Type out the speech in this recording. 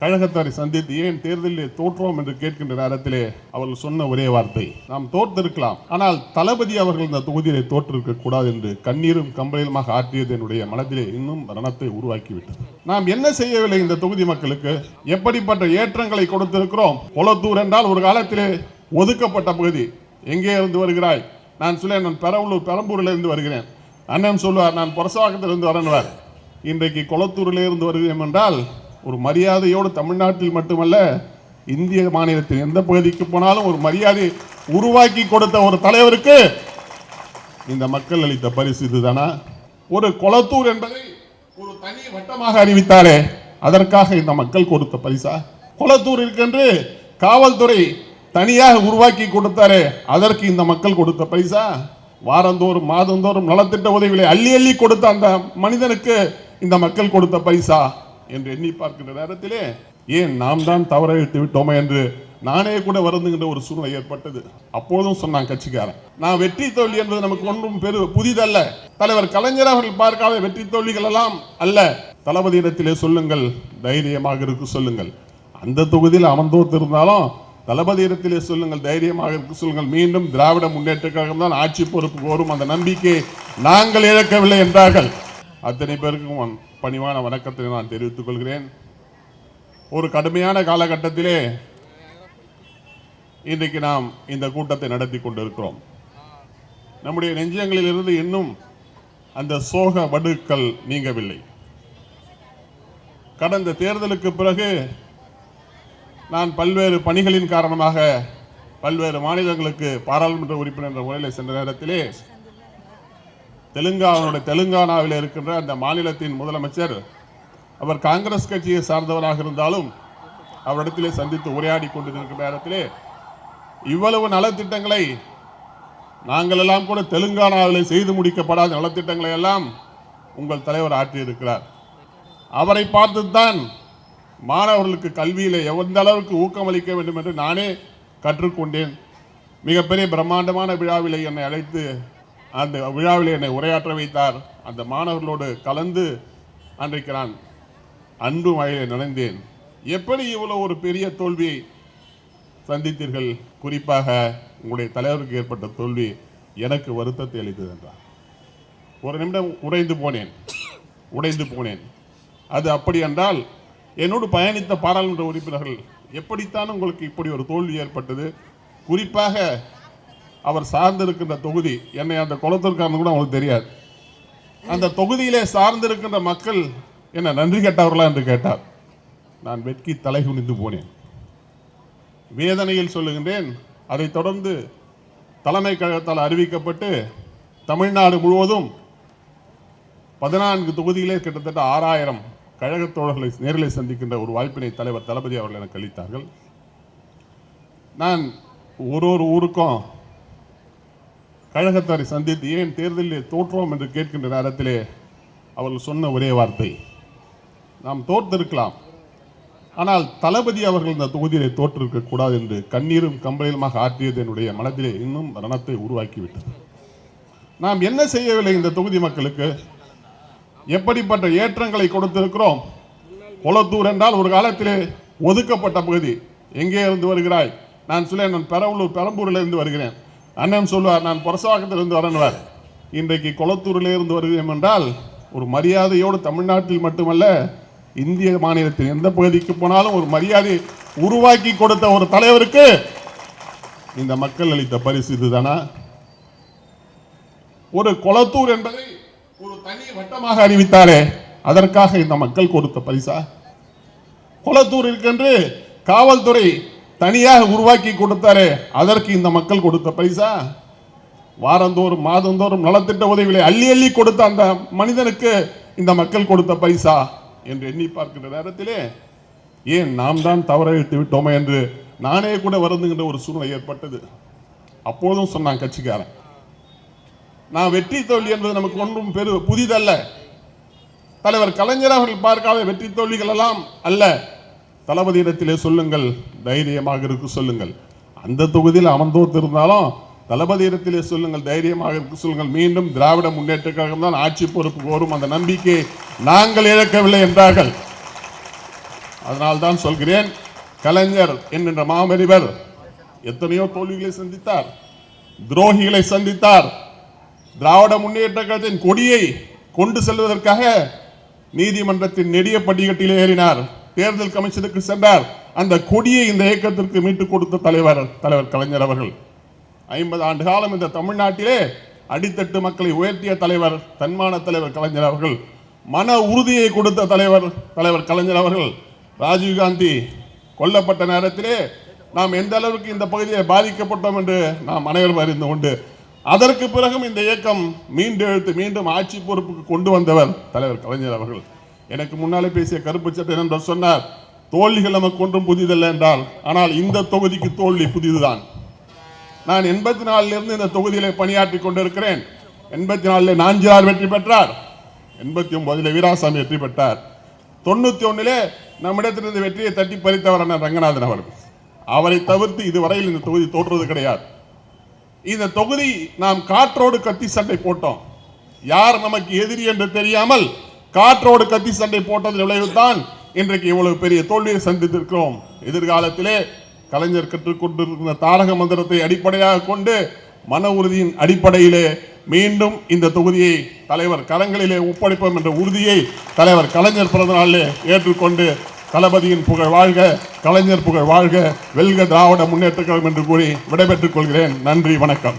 கழகத்தாரை சந்தித்து ஏன் தேர்தலில் தோற்றோம் என்று கேட்கின்ற நேரத்திலே அவர்கள் சொன்ன ஒரே வார்த்தை, நாம் தோற்றிருக்கலாம், ஆனால் தளபதி அவர்கள் இந்த தொகுதியிலே தோற்றிருக்க கூடாது என்று கண்ணீரும் கம்பளையுமாக ஆற்றியது என்னுடைய மனதிலே இன்னும் ரணத்தை உருவாக்கிவிட்டது. நாம் என்ன செய்யவில்லை இந்த தொகுதி மக்களுக்கு? எப்படிப்பட்ட ஏற்றங்களை கொடுத்திருக்கிறோம்? கொளத்தூர் என்றால் ஒரு காலத்திலே ஒதுக்கப்பட்ட பகுதி. எங்கே இருந்து வருகிறாய்? நான் சொல்ல, நான் பெரம்பூரில் இருந்து வருகிறேன். அண்ணன் சொல்லுவார், நான் பொரசவாக்கத்திலிருந்து வரணுவார். இன்றைக்கு கொளத்தூரில் இருந்து வருகிறேன் என்றால் ஒரு மரியாதையோடு தமிழ்நாட்டில் மட்டுமல்ல, இந்திய மாநிலத்தில் எந்த பகுதிக்கு போனாலும் ஒரு மரியாதை உருவாக்கி கொடுத்த ஒரு தலைவருக்கு இந்த மக்கள் அளித்த பரிசு இதுதானா? ஒரு கொளத்தூர் என்பதை ஒரு தனி வட்டமாக அறிவித்தாரே, அதற்காக இந்த மக்கள் கொடுத்த பரிசா? கொளத்தூர் இருக்கின்ற காவல்துறை தனியாக உருவாக்கி கொடுத்தாரே, அதற்கு இந்த மக்கள் கொடுத்த பரிசா? வாரந்தோறும் மாதந்தோறும் நலத்திட்ட உதவிகளை அள்ளி அள்ளி கொடுத்த அந்த மனிதனுக்கு இந்த மக்கள் கொடுத்த பரிசா என்று எண்ணி பார்க்கின்ற நேரத்திலே ஏன் நாம் தான் தவறழித்து விட்டோமே என்று நானே கூட வருந்துகின்ற ஒரு சூழ்நிலை ஏற்பட்டது. அப்போதும் சொன்னாங்க கட்சிக்காரன், நான் வெற்றி தோல்வி என்பது நமக்கு ஒன்றும் புதிதல்ல. தலைவர் கலைஞர் அவர்கள் பார்க்காத வெற்றி தோல்விகள் எல்லாம் அல்ல. தளபதியிடத்திலே சொல்லுங்கள், தைரியமாக இருக்கு சொல்லுங்கள். அந்த தொகுதியில் அமர்ந்தோத்திருந்தாலும் தளபதியிடத்திலே சொல்லுங்கள், தைரியமாக இருக்கு சொல்லுங்கள். மீண்டும் திராவிட முன்னேற்ற கழகம் தான் ஆட்சி பொறுப்பு கோரும் அந்த நம்பிக்கையை நாங்கள் இழக்கவில்லை என்றார்கள். அத்தனை பேருக்கும் பணிவான வணக்கத்தை நான் தெரிவித்துக் கொள்கிறேன். ஒரு கடுமையான காலகட்டத்திலே இன்றைக்கு நாம் இந்த கூட்டத்தை நடத்தி கொண்டிருக்கிறோம். நம்முடைய நெஞ்சங்களில் இருந்து இன்னும் அந்த சோக வடுக்கள் நீங்கவில்லை. கடந்த தேர்தலுக்கு பிறகு நான் பல்வேறு பணிகளின் காரணமாக பல்வேறு மாநிலங்களுக்கு பாராளுமன்ற உறுப்பினர் என்ற முறையில் சென்ற நேரத்திலே தெலுங்கானாவில் இருக்கின்ற அந்த மாநிலத்தின் முதலமைச்சர், அவர் காங்கிரஸ் கட்சியை சார்ந்தவராக இருந்தாலும் அவரிடத்திலே சந்தித்து உரையாடி கொண்டிருக்கிற நேரத்திலே இவ்வளவு நலத்திட்டங்களை நாங்கள் எல்லாம் கூட தெலுங்கானாவில் செய்து முடிக்கப்படாத நலத்திட்டங்களை எல்லாம் உங்கள் தலைவர் ஆற்றியிருக்கிறார். அவரை பார்த்துத்தான் மாணவர்களுக்கு கல்வியில் எந்த அளவுக்கு ஊக்கமளிக்க வேண்டும் என்று நானே கற்றுக்கொண்டேன். மிகப்பெரிய பிரம்மாண்டமான விழாவில் என்னை அழைத்து அந்த விழாவில் என்னை உரையாற்ற வைத்தார். அந்த மாணவர்களோடு கலந்து அன்றைக்கு நான் அன்பு மழையிலே நனைந்தேன். எப்படி இவ்வளவு ஒரு பெரிய தோல்வியை சந்தித்தீர்கள்? குறிப்பாக உங்களுடைய தலைவருக்கு ஏற்பட்ட தோல்வி எனக்கு வருத்தத்தை அளித்தது என்றார். ஒரு நிமிடம் உடைந்து போனேன். அது அப்படி என்றால் என்னோடு பயணித்த பாராளுமன்ற உறுப்பினர்கள் எப்படித்தான் உங்களுக்கு இப்படி ஒரு தோல்வி ஏற்பட்டது? குறிப்பாக அவர் சார்ந்திருக்கின்ற தொகுதி, என்னை அந்த குளத்திற்காரன்னு கூட அவங்களுக்கு தெரியாது. அந்த தொகுதியிலே சார்ந்திருக்கின்ற மக்கள் என்ன நன்றி கேட்டவர்களா என்று கேட்டார். நான் வெட்கி தலை குனிந்து போனேன். வேதனையில் சொல்லுகின்றேன். அதைத் தொடர்ந்து தலைமை கழகத்தால் அறிவிக்கப்பட்டு தமிழ்நாடு முழுவதும் 14 தொகுதியிலே கிட்டத்தட்ட 6000 கழக தோழர்களை நேரில் சந்திக்கின்ற ஒரு வாய்ப்பினை தலைவர் தளபதி அவர்கள் எனக்கு அளித்தார்கள். நான் ஒரு ஊருக்கும் கழகத்தாரை சந்தித்து ஏன் தேர்தலில் தோற்றோம் என்று கேட்கின்ற நேரத்திலே அவர்கள் சொன்ன ஒரே வார்த்தை, நாம் தோற்றிருக்கலாம், ஆனால் தளபதி அவர்கள் இந்த தொகுதியிலே தோற்றிருக்க கூடாது என்று கண்ணீரும் கம்பளையுமாக ஆற்றியது என்னுடைய மனதிலே இன்னும் ரணத்தை உருவாக்கிவிட்டது. நாம் என்ன செய்யவில்லை இந்த தொகுதி மக்களுக்கு? எப்படிப்பட்ட ஏற்றங்களை கொடுத்திருக்கிறோம்? கொளத்தூர் என்றால் ஒரு காலத்திலே ஒதுக்கப்பட்ட பகுதி. எங்கே இருந்து வருகிறாய்? நான் சொல்ல, நான் பெரம்பூரில் இருந்து வருகிறேன். அண்ணன் சொல்லுவார், நான் பொரசவாக்கத்திலிருந்து வரணுவார். இன்றைக்கு கொளத்தூரில் இருந்து வருகிறேன் என்றால் ஒரு மரியாதையோடு தமிழ்நாட்டில் மட்டுமல்ல, இந்திய மாநிலத்தில் எந்த பகுதிக்கு போனாலும் ஒரு மரியாதை உருவாக்கி கொடுத்த ஒரு தலைவருக்கு இந்த மக்கள் அளித்த பரிசு இதுதானா? ஒரு கொளத்தூர் என்பதை ஒரு தனி வட்டமாக அறிவித்தாரே, அதற்காக இந்த மக்கள் கொடுத்த பரிசா? கொளத்தூர் இருக்கின்ற காவல்துறை தனியாக உருவாக்கி கொடுத்தாரே, அதற்கு இந்த மக்கள் கொடுத்த பரிசா? வாரந்தோறும் மாதந்தோறும் நலத்திட்ட உதவிகளை அள்ளி அள்ளி கொடுத்த அந்த மனிதனுக்கு இந்த மக்கள் கொடுத்த பரிசா என்று எண்ணி பார்க்கின்ற நேரத்திலே ஏன் நாம் தான் தவறழித்து விட்டோமே என்று நானே கூட வருந்துகின்ற ஒரு சூழ்நிலை ஏற்பட்டது. அப்போதும் சொன்னாங்க கட்சிக்காரன், நான் வெற்றி தோல்வி என்பது நமக்கு ஒன்றும் புதிதல்ல. தலைவர் கலைஞர் அவர்கள் பார்க்காத வெற்றி தோல்விகள் எல்லாம் அல்ல. தளபதியிடத்திலே சொல்லுங்கள், தைரியமாக இருக்கு சொல்லுங்கள். அந்த தொகுதியில் அமர்ந்தோத்திருந்தாலும் தளபதியிடத்திலே சொல்லுங்கள், தைரியமாக இருக்கு சொல்லுங்கள். மீண்டும் திராவிட முன்னேற்ற கழகம் தான் ஆட்சி பொறுப்பு கோரும் அந்த நம்பிக்கையை நாங்கள் இழக்கவில்லை என்றார்கள். அதனால்தான் சொல்கிறேன், கலைஞர் என்கின்ற மாமனிதர் எத்தனையோ தோல்விகளை சந்தித்தார், துரோகிகளை சந்தித்தார். திராவிட முன்னேற்ற கழகத்தின் கொடியை கொண்டு செல்வதற்காக நீதிமன்றத்தின் நெடிய படிக்கட்டில் ஏறினார், தேர்தல் கமிஷனுக்கு சென்றார். அந்த கொடியை இந்த இயக்கத்திற்கு மீட்டுக் கொடுத்த தலைவர் கலைஞர் அவர்கள். 50 ஆண்டு காலம் இந்த தமிழ்நாட்டிலே அடித்தட்டு மக்களை உயர்த்திய தலைவர், தன்மான தலைவர் கலைஞர் அவர்கள். மன உறுதியை கொடுத்த தலைவர் கலைஞர் அவர்கள். ராஜீவ்காந்தி கொல்லப்பட்ட நேரத்திலே நாம் எந்த அளவுக்கு இந்த பகுதியை பாதிக்கப்பட்டோம் என்று நாம் அனைவரும் அறிந்து கொண்டு, அதற்கு பிறகும் இந்த இயக்கம் மீண்டும் ஆட்சி பொறுப்புக்கு கொண்டு வந்தவர் தலைவர் கலைஞர் அவர்கள். எனக்கு முன்னாலே பேசிய கருப்பு சட்டை நண்பர் சொன்னார், தோல்விகள் நமக்கு ஒன்றும் புதிதல்ல என்றால், ஆனால் இந்த தொகுதிக்கு தோல்வி புதிதுதான். நான் 84 இந்த தொகுதியிலே பணியாற்றி கொண்டிருக்கிறேன். 84 நாஞ்சியார் வெற்றி பெற்றார், 89 வீராசாமி வெற்றி பெற்றார், 91 நம்மிடத்திலிருந்து வெற்றியை தட்டி பறித்தவர் அண்ணன் ரங்கநாதன் அவர்கள். அவரை தவிர்த்து இதுவரையில் இந்த தொகுதி தோற்றுவது கிடையாது. இந்த தொகுதி நாம் காற்றோடு கத்தி சண்டை போட்டோம். யார் நமக்கு எதிரி என்று தெரியாமல் காற்றோடு கத்தி சண்டை போட்டதன் விளைவுதான் இன்றைக்கு இவ்வளவு பெரிய தோல்வியை சந்தித்திருக்கிறோம். எதிர்காலத்திலே கலைஞர் கற்றுக்கொண்டிருக்கிற தாரக மந்திரத்தை அடிப்படையாக கொண்டு மன உறுதியின் அடிப்படையிலே மீண்டும் இந்த தொகுதியை தலைவர் கரங்களிலே ஒப்படைப்போம் என்ற உறுதியை தலைவர் கலைஞர் பிறந்த நாளிலே ஏற்றுக்கொண்டு, தளபதியின் புகழ் வாழ்க, கலைஞர் புகழ் வாழ்க, வெல்க திராவிட முன்னேற்ற கழகம் என்று கூறி விடைபெற்றுக் கொள்கிறேன். நன்றி, வணக்கம்.